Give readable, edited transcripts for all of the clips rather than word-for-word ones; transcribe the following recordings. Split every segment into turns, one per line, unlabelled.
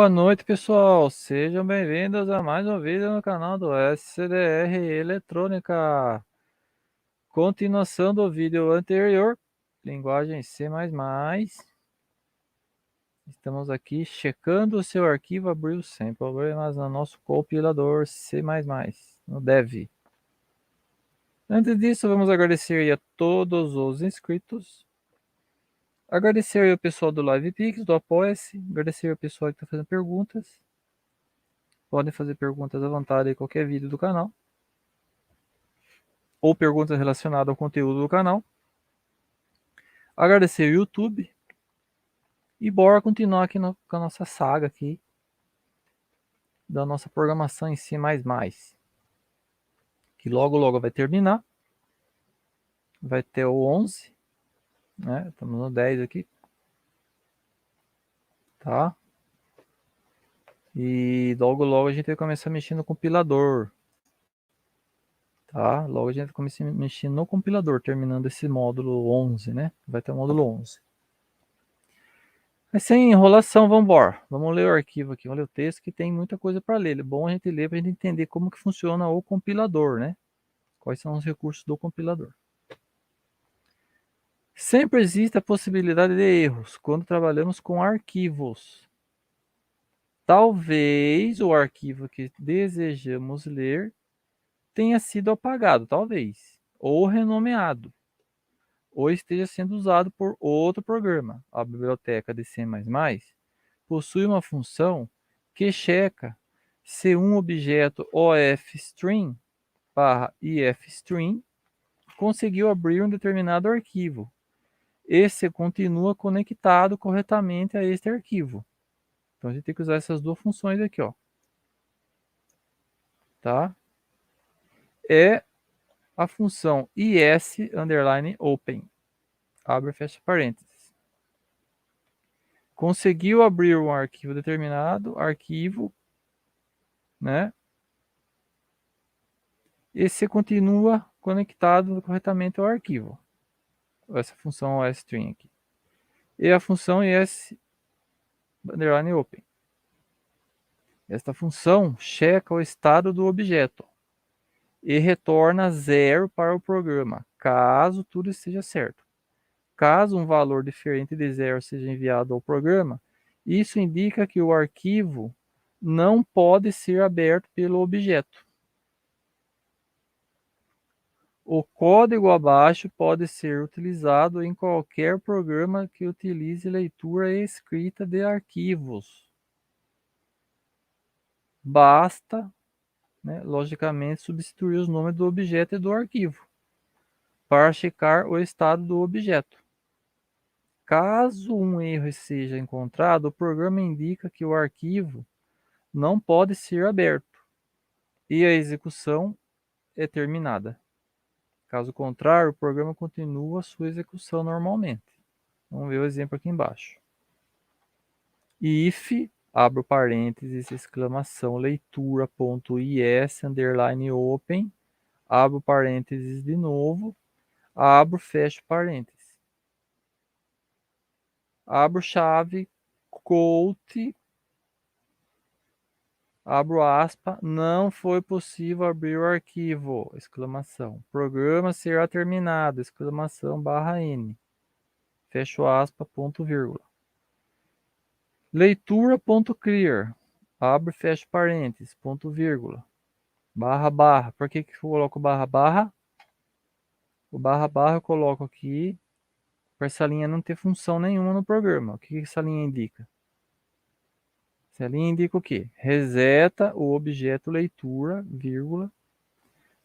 Boa noite, pessoal. Sejam bem-vindos a mais um vídeo no canal do SCDR Eletrônica. Continuação do vídeo anterior, linguagem C++. Estamos aqui checando o seu arquivo abriu sem problemas no nosso compilador C++, no dev. Antes disso, vamos agradecer a todos os inscritos. Agradecer ao pessoal do LivePix, do Apoia-se. Agradecer ao pessoal que está fazendo perguntas. Podem fazer perguntas à vontade em qualquer vídeo do canal. Ou perguntas relacionadas ao conteúdo do canal. Agradecer ao YouTube. E bora continuar aqui com a nossa saga aqui. Da nossa programação em C++. Que logo vai terminar. Vai ter o 11. Né? Estamos no 10 aqui. Tá? E logo a gente vai começar a mexer no compilador. Tá? Logo a gente vai começar a mexer no compilador, terminando esse módulo 11, né? Vai ter o módulo 11. Mas sem enrolação, vamos embora. Vamos ler o arquivo aqui, vamos ler o texto, que tem muita coisa para ler. É bom a gente ler para a gente entender como que funciona o compilador, né? Quais são os recursos do compilador. Sempre existe a possibilidade de erros quando trabalhamos com arquivos. Talvez o arquivo que desejamos ler tenha sido apagado, talvez, ou renomeado, ou esteja sendo usado por outro programa. A biblioteca de C++ possui uma função que checa se um objeto OFString /ifstring conseguiu abrir um determinado arquivo e se continua conectado corretamente a este arquivo. Então a gente tem que usar essas duas funções aqui, ó. Tá? É a função is_open, abre e fecha parênteses. Conseguiu abrir um arquivo determinado, arquivo, né? E se continua conectado corretamente ao arquivo. Essa função OSString aqui. E a função is_open. Esta função checa o estado do objeto e retorna 0 para o programa, caso tudo esteja certo. Caso um valor diferente de 0 seja enviado ao programa, isso indica que o arquivo não pode ser aberto pelo objeto. O código abaixo pode ser utilizado em qualquer programa que utilize leitura e escrita de arquivos. Basta, né, logicamente, substituir os nomes do objeto e do arquivo para checar o estado do objeto. Caso um erro seja encontrado, o programa indica que o arquivo não pode ser aberto e a execução é terminada. Caso contrário, o programa continua a sua execução normalmente. Vamos ver o exemplo aqui embaixo. If, abro parênteses, exclamação, leitura.is_open, abro parênteses de novo, abro, fecho parênteses. Abro chave, quote, abro aspa, não foi possível abrir o arquivo, exclamação. Programa será terminado, exclamação, /n. Fecho aspa, ponto, vírgula. Leitura.clear, abre e fecho parênteses, ponto, vírgula. //. Por que eu coloco //? O // eu coloco aqui para essa linha não ter função nenhuma no programa. O que essa linha indica? Essa linha indica o quê? Reseta o objeto leitura, vírgula,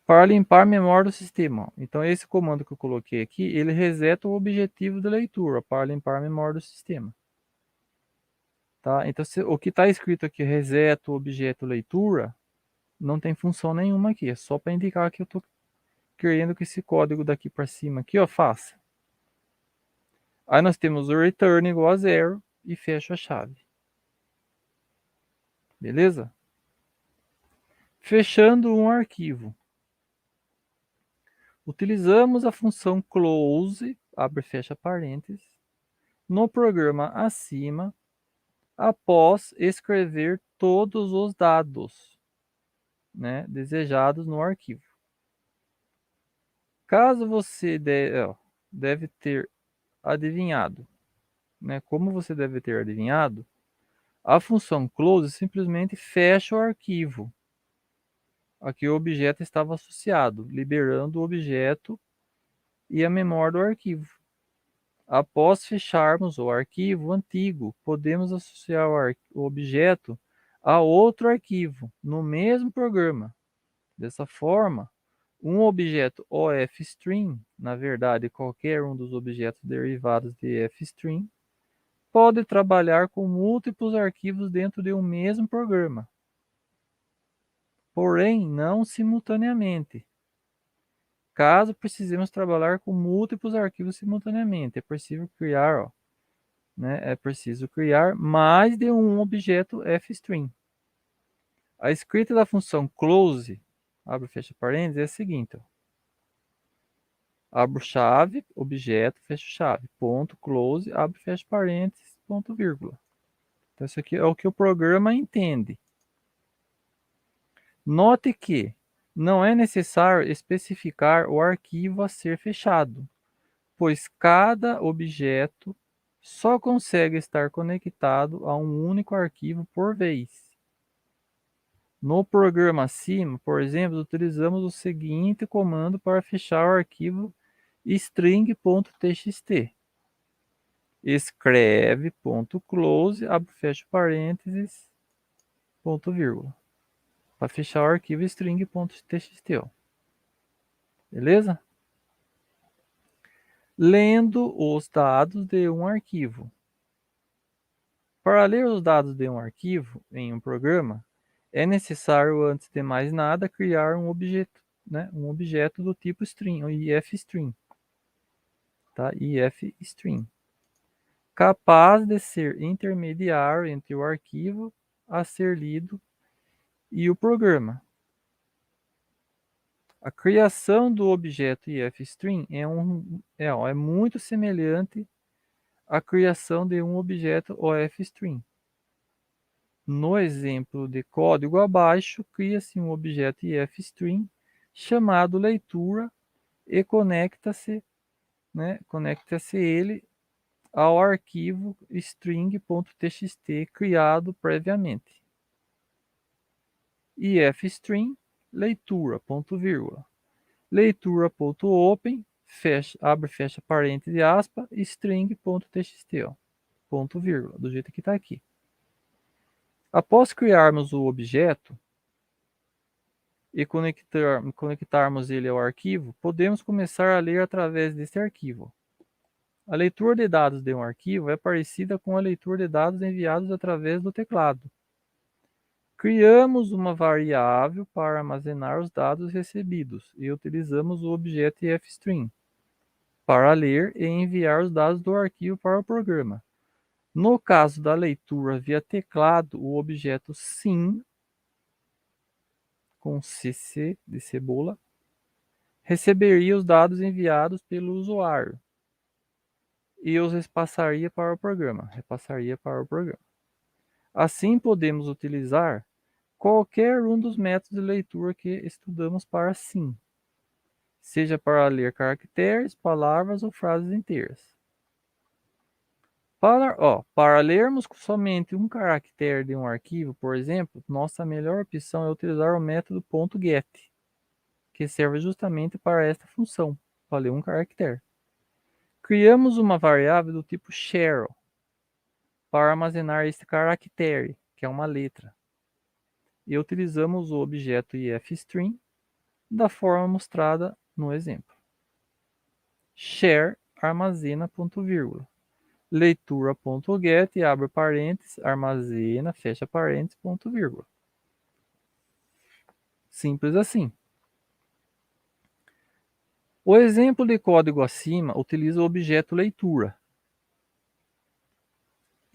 para limpar a memória do sistema. Então, esse comando que eu coloquei aqui, ele reseta o objetivo de leitura para limpar a memória do sistema. Tá? Então, o que está escrito aqui, reseta o objeto leitura, não tem função nenhuma aqui. É só para indicar que eu estou querendo que esse código daqui para cima aqui, ó, faça. Aí nós temos o return igual a 0 e fecho a chave. Beleza? Fechando um arquivo. Utilizamos a função close, abre e fecha parênteses, no programa acima, após escrever todos os dados, né, desejados no arquivo. Caso você deve ter adivinhado, né, como você deve ter adivinhado, a função close simplesmente fecha o arquivo a que o objeto estava associado, liberando o objeto e a memória do arquivo. Após fecharmos o arquivo antigo, podemos associar o objeto a outro arquivo no mesmo programa. Dessa forma, um objeto OFString, na verdade qualquer um dos objetos derivados de FString, pode trabalhar com múltiplos arquivos dentro de um mesmo programa, porém não simultaneamente. Caso precisemos trabalhar com múltiplos arquivos simultaneamente, é preciso criar, é preciso criar mais de um objeto FString. A escrita da função close, abre e fecha parênteses, é a seguinte: abro chave, objeto, fecho chave, ponto, close, abre e fecha parênteses, ponto, vírgula. Então, isso aqui é o que o programa entende. Note que não é necessário especificar o arquivo a ser fechado, pois cada objeto só consegue estar conectado a um único arquivo por vez. No programa acima, por exemplo, utilizamos o seguinte comando para fechar o arquivo string.txt. Escreve .close, abre e fecha parênteses, ponto vírgula. Para fechar o arquivo string.txt. Beleza? Lendo os dados de um arquivo. Para ler os dados de um arquivo em um programa, é necessário, antes de mais nada, criar um objeto, né? Um objeto do tipo string, um ifstring. Tá? ifstring. Capaz de ser intermediário entre o arquivo a ser lido e o programa. A criação do objeto ifstring é muito semelhante à criação de um objeto OFString. No exemplo de código abaixo, cria-se um objeto ifstring chamado leitura e conecta-se ele ao arquivo string.txt criado previamente. ifstring leitura, ponto vírgula. Leitura.open, abre e fecha parêntese, aspa, string.txt, ponto vírgula, do jeito que está aqui. Após criarmos o objeto e conectarmos ele ao arquivo, podemos começar a ler através desse arquivo. A leitura de dados de um arquivo é parecida com a leitura de dados enviados através do teclado. Criamos uma variável para armazenar os dados recebidos e utilizamos o objeto ifstring para ler e enviar os dados do arquivo para o programa. No caso da leitura via teclado, o objeto sim, com cc de cebola, receberia os dados enviados pelo usuário e os repassaria para o programa. Assim, podemos utilizar qualquer um dos métodos de leitura que estudamos para sim, seja para ler caracteres, palavras ou frases inteiras. Para lermos somente um caractere de um arquivo, por exemplo, nossa melhor opção é utilizar o método .get, que serve justamente para esta função, para ler um caractere. Criamos uma variável do tipo share para armazenar este caractere, que é uma letra, e utilizamos o objeto ifstring da forma mostrada no exemplo. Share armazena ponto vírgula. Leitura.get, abre parênteses, armazena, fecha parênteses, ponto vírgula. Simples assim. O exemplo de código acima utiliza o objeto leitura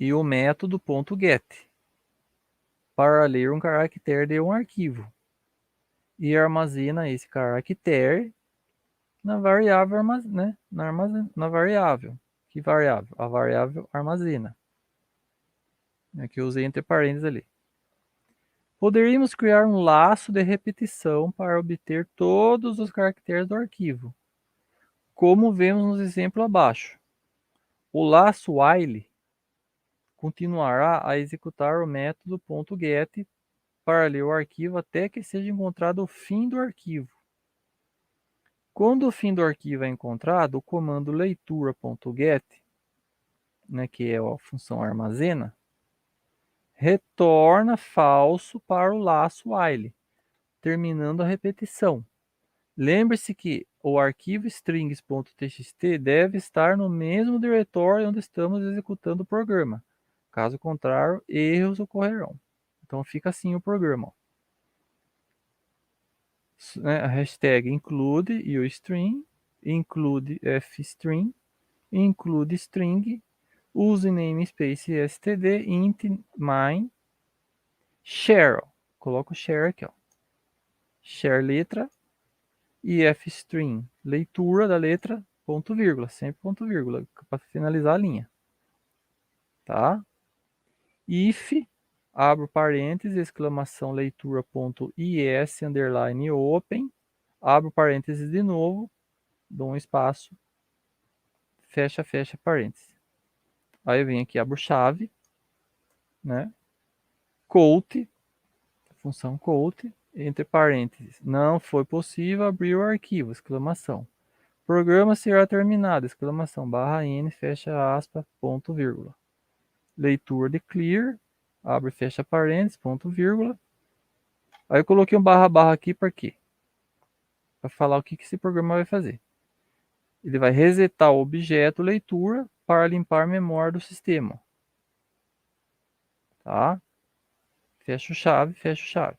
e o método .get para ler um caractere de um arquivo e armazena esse caractere na variável, na variável. Que variável? A variável armazena. né, que eu usei entre parênteses ali. Poderíamos criar um laço de repetição para obter todos os caracteres do arquivo, como vemos no exemplo abaixo. O laço while continuará a executar o método .get para ler o arquivo até que seja encontrado o fim do arquivo. Quando o fim do arquivo é encontrado, o comando leitura.get, né, que é a função armazena, retorna falso para o laço while, terminando a repetição. Lembre-se que o arquivo strings.txt deve estar no mesmo diretório onde estamos executando o programa. Caso contrário, erros ocorrerão. Então fica assim o programa. A hashtag include uString, include fstring, include string, use namespace std, int mine, share. Coloco o share aqui, ó. Share letra e fstring, leitura da letra, ponto vírgula, sempre ponto vírgula, para finalizar a linha. Tá? If, abro parênteses, exclamação leitura.is, underline open, abro parênteses de novo, dou um espaço, fecha, fecha parênteses. Aí eu venho aqui, abro chave, né? Quote, função quote, entre parênteses. Não foi possível abrir o arquivo, exclamação. Programa será terminado, exclamação, barra N, fecha aspas, ponto, vírgula. Leitura de clear, abre e fecha parênteses, ponto, vírgula. Aí eu coloquei um barra barra aqui para quê? Para falar o que esse programa vai fazer. Ele vai resetar o objeto leitura para limpar a memória do sistema. Tá? Fecho chave, fecho chave.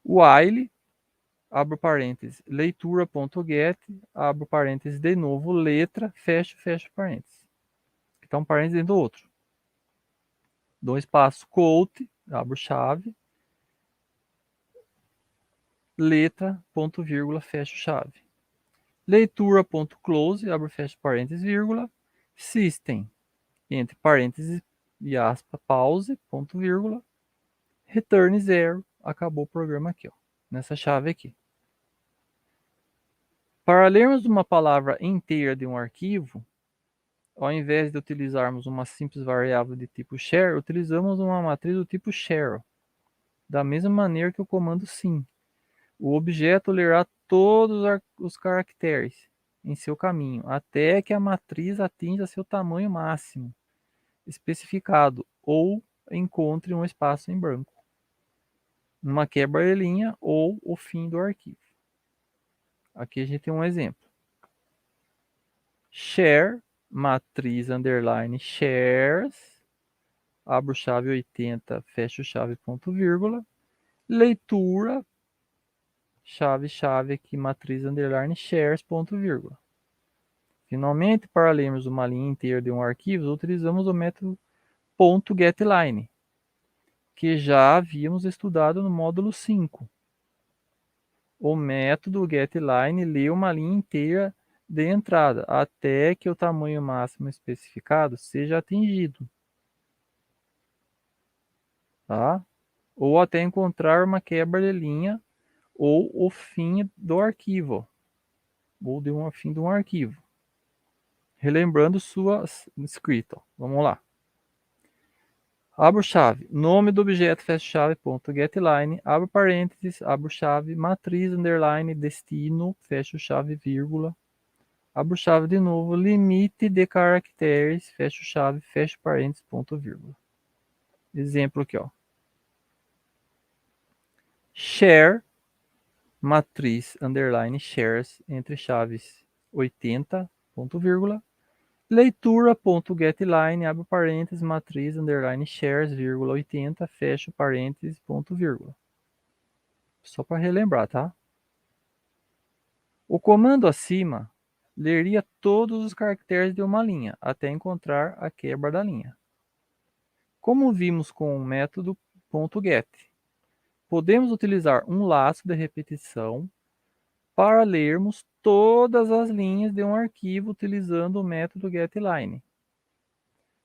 While, abro parênteses, leitura.get, abro parênteses de novo, letra, fecho, fecho parênteses. Então, parênteses dentro do outro. Dou espaço, quote, abro chave, letra, ponto, vírgula, fecho chave. Leitura.close, abro, fecho parênteses, vírgula, system, entre parênteses e aspa, pause, ponto, vírgula, return zero, acabou o programa aqui, ó, nessa chave aqui. Para lermos uma palavra inteira de um arquivo, ao invés de utilizarmos uma simples variável de tipo char, utilizamos uma matriz do tipo char, da mesma maneira que o comando sim. O objeto lerá todos os caracteres em seu caminho, até que a matriz atinja seu tamanho máximo especificado ou encontre um espaço em branco, uma quebra de linha ou o fim do arquivo. Aqui a gente tem um exemplo. Share, matriz underline shares, abro chave 80, fecho chave, ponto, vírgula, leitura, chave, chave aqui, matriz underline shares, ponto, vírgula. Finalmente, para lermos uma linha inteira de um arquivo, utilizamos o método .getLine, que já havíamos estudado no módulo 5. O método getLine lê uma linha inteira de entrada, até que o tamanho máximo especificado seja atingido. Tá? Ou até encontrar uma quebra de linha ou o fim do arquivo, ou de um fim de um arquivo. Relembrando sua escrita. Vamos lá. Abro chave, nome do objeto, fecha chave, ponto, getLine, abro parênteses, abro chave, matriz, underline, destino, fecho chave, vírgula, abro chave de novo, limite de caracteres, fecho chave, fecho parênteses, ponto, vírgula. Exemplo aqui, ó. Share, matriz, underline, shares, entre chaves 80, ponto, vírgula, leitura.getLine, abre parênteses, matriz, underline, shares, vírgula, 80, fecha parênteses, ponto, vírgula. Só para relembrar, tá? O comando acima leria todos os caracteres de uma linha, até encontrar a quebra da linha. Como vimos com o método .get, podemos utilizar um laço de repetição para lermos todas as linhas de um arquivo utilizando o método getLine.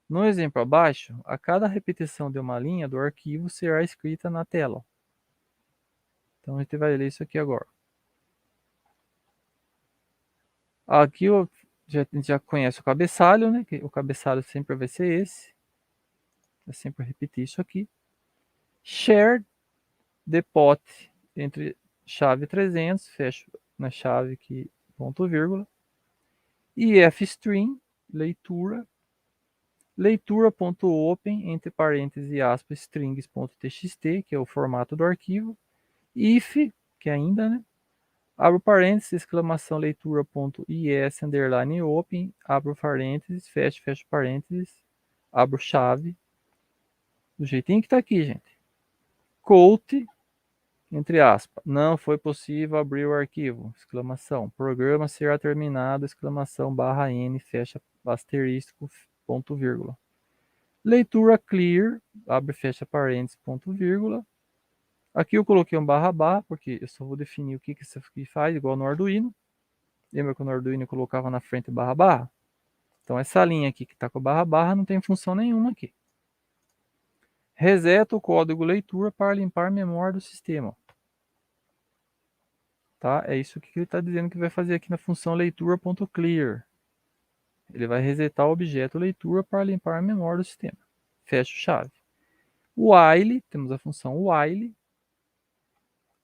No exemplo abaixo, a cada repetição de uma linha do arquivo será escrita na tela. Então a gente vai ler isso aqui agora. Aqui a gente já conhece o cabeçalho, né? O cabeçalho sempre vai ser esse. É sempre repetir isso aqui. Share the pot entre chave 300, fecho na chave aqui, ponto vírgula. E fstring, leitura, leitura.open, entre parênteses e aspas, strings.txt, que é o formato do arquivo. If, que ainda, né? Abro parênteses, exclamação leitura.is, underline open, abro parênteses, fecho parênteses, abro chave, do jeitinho que tá aqui, gente. Quote, entre aspas, não foi possível abrir o arquivo, exclamação, programa será terminado, exclamação, barra n, fecha asterisco, ponto vírgula. Leitura clear, abre e fecha parênteses, ponto vírgula. Aqui eu coloquei um barra barra, porque eu só vou definir o que isso aqui faz, igual no Arduino. Lembra que no Arduino eu colocava na frente barra barra? Então essa linha aqui que está com barra barra não tem função nenhuma aqui. Reseta o código leitura para limpar a memória do sistema. Tá? É isso que ele está dizendo que vai fazer aqui na função leitura.clear. Ele vai resetar o objeto leitura para limpar a memória do sistema. Fecho chave. While, temos a função while.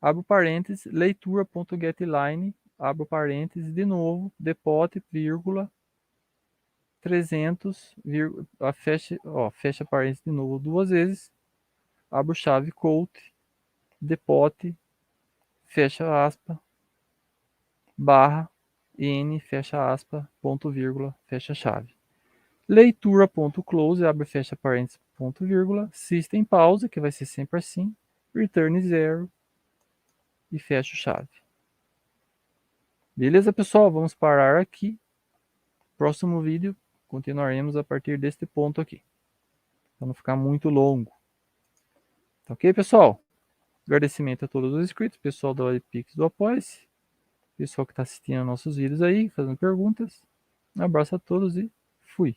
Abro parênteses, leitura.getLine, abro parênteses de novo, depot, vírgula, 300, vírgula, fecha parênteses de novo duas vezes, abro chave, quote, depot, fecha aspa, barra, n, fecha aspa, ponto vírgula, fecha chave. Leitura.close, abre e fecha parênteses, ponto vírgula, system pause, que vai ser sempre assim, return 0, e fecho chave. Beleza, pessoal? Vamos parar aqui. Próximo vídeo, continuaremos a partir deste ponto aqui. Para não ficar muito longo. Tá ok, pessoal? Agradecimento a todos os inscritos, pessoal do Pix do Apoia-se, pessoal que está assistindo nossos vídeos aí, fazendo perguntas. Um abraço a todos e fui!